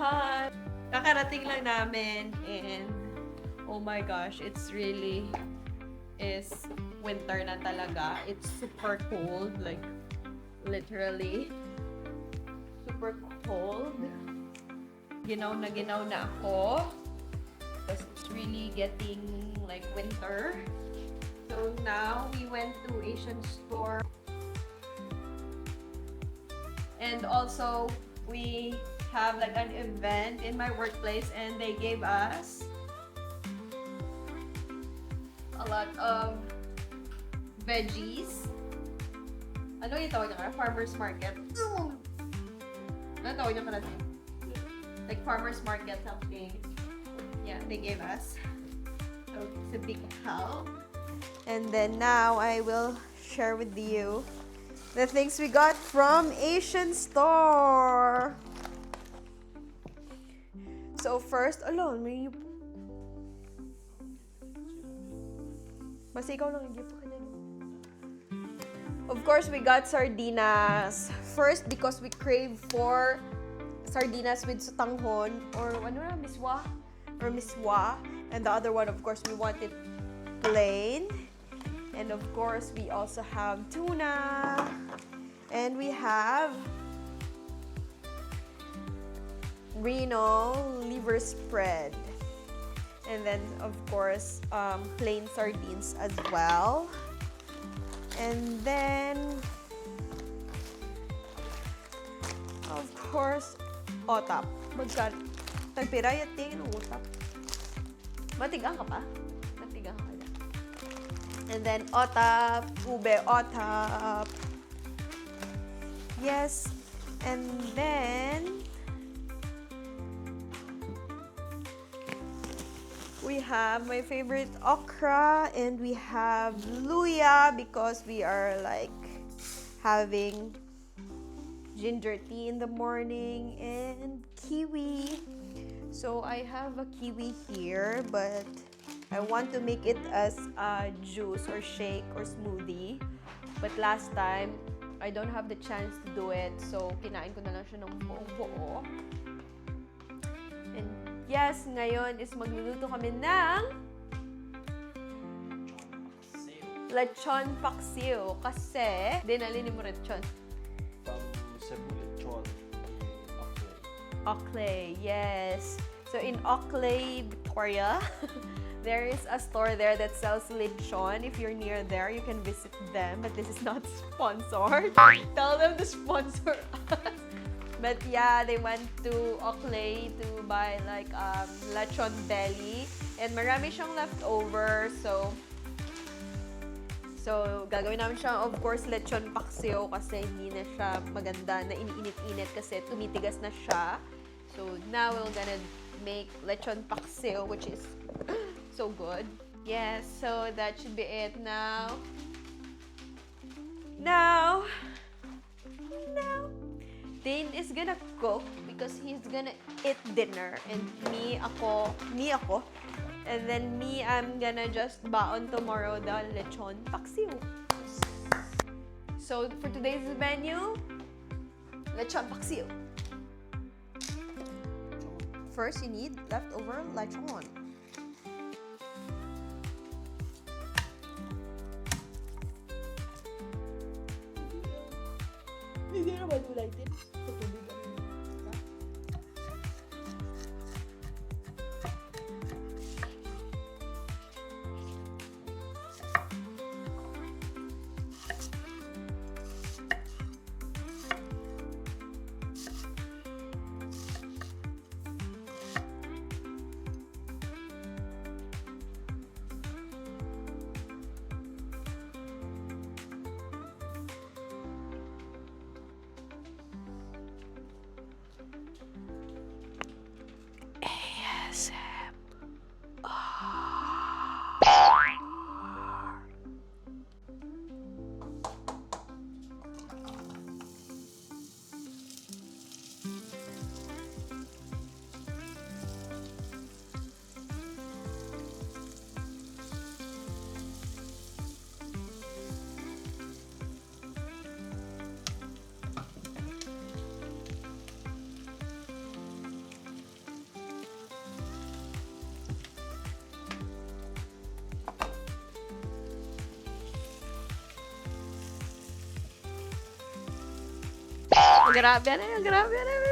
Hi! Kakarating lang namin and oh my gosh, it's really is winter na talaga. It's super cold, like literally super cold. Ginaw na ako because it's really getting like winter. So now we went to Asian store and also we have like an event in my workplace and they gave us a lot of veggies. Ano yung tawag niya? Farmer's market. Ano tawag niya natin? Like farmer's market something. Yeah, they gave us. So it's a big help. And then now I will share with you the things we got from Asian store. So first, alone, may basta ikaw lang hindi pa kanya. Of course, we got sardinas. First, because we crave for sardinas with sutanghon or ano na, miswa or miswa. And the other one, of course, we want it plain. And of course, we also have tuna. And we have Reno liver spread. And then, of course, plain sardines as well. And then, of course, otap. Magkano? Tagpirayat din ng utap. Matigang ka pa? Matigang ka na. And then, otap. Ube otap. Yes. And then, we have my favorite okra and we have luya because we are like having ginger tea in the morning and kiwi. So I have a kiwi here, but I want to make it as a juice or shake or smoothie. But last time, I don't have the chance to do it. So kinain ko na lang siya ng buo-buo. And yes, ngayon is magluluto kami ng Lechon Paksiw. Kasi, dinali ni mo lechon. From Cebu, Lechon, Oakley. Oakley, yes. So in Oakley, Victoria, there is a store there that sells lechon. If you're near there, you can visit them. But this is not sponsored. Tell them to sponsor us. But yeah, they went to Oakley to buy like lechon belly. And marami siyang leftover. So gagawin namin siya, of course, lechon paksiw kasi hindi na siya maganda na iniinit-init kasi tumitigas na siya. So now we're gonna make lechon paksiw, which is so good. Yes, so that should be it now. Now, Dane is gonna cook because he's gonna eat dinner. And me, ako. And then me, I'm gonna just baon tomorrow the lechon paksiw. So, for today's menu, lechon paksiw. First, you need leftover lechon. Hindi naman ulitin. Sa tubig. grabe na yun, grabe na yun.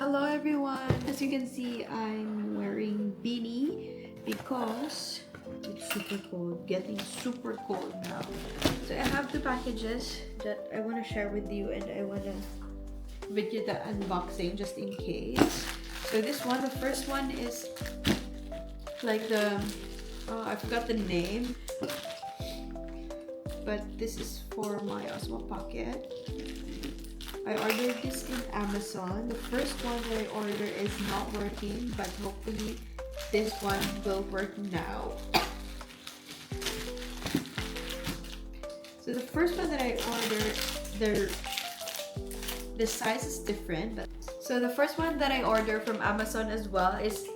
Hello everyone! As you can see, I'm wearing beanie because it's super cold, getting super cold now. So I have two packages that I want to share with you, and I want to video the unboxing just in case. So this one, the first one is like the, I forgot the name, but this is for my Osmo Pocket. I ordered this in Amazon. The first one that I ordered is not working, but hopefully this one will work now. So the first one that I ordered, the size is different. So the first one that I ordered from Amazon as well is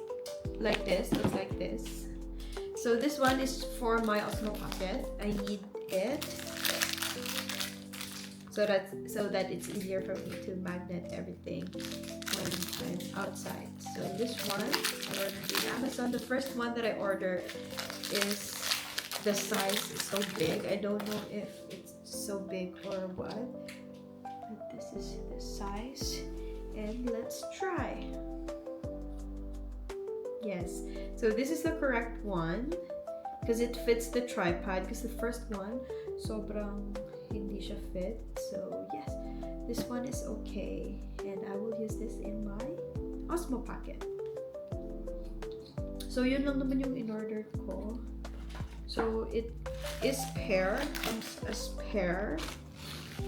like this, looks like this. So this one is for my Osmo Pocket. I need it so that it's easier for me to magnet everything when I'm outside. So this one I ordered in Amazon. The first one that I ordered is, the size is so big. I don't know if it's so big or what, but this is the size, and let's try. Yes, so this is the correct one because it fits the tripod, because the first one sobrang hindi siya fit. So yes, this one is okay, and I will use this in my Osmo Pocket. So yun lang naman yung in-order ko. So it is pair, comes as pair,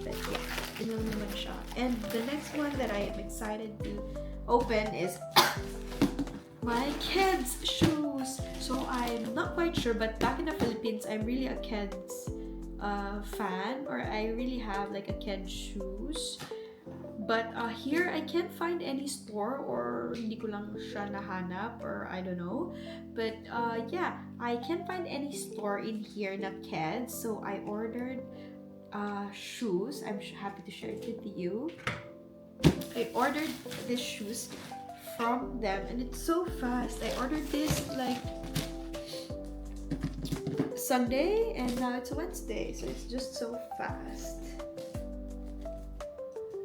but yeah, yun lang naman siya. And the next one that I am excited to open is my kids' shoes. So I'm not quite sure, but back in the Philippines, I'm really a kids fan, or I really have like a kid shoes. But here I can't find any store, or hindi ko lang siya nahanap, or I don't know. But yeah, I can't find any store in here na kids. So I ordered shoes. I'm happy to share it with you. I ordered these shoes from them, and it's so fast. I ordered this like Sunday, and now it's Wednesday, so it's just so fast.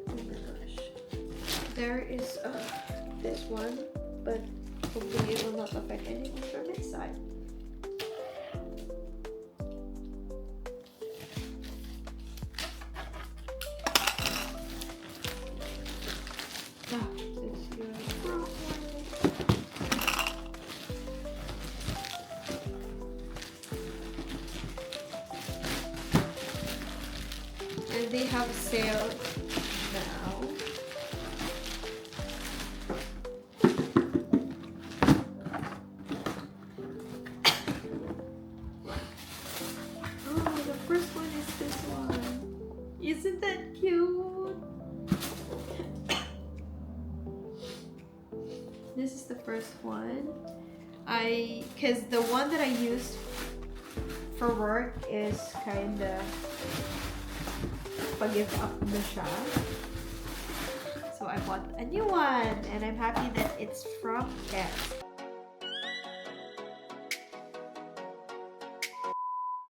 Oh my gosh. There is this one, but hopefully it will not affect anything from inside. This is your front one. And they have sale now. Oh, the first one is this one. Isn't that cute? This is the first one. Cause the one that I used for work is kinda pag-give up na siya. So I bought a new one and I'm happy that it's from Pet.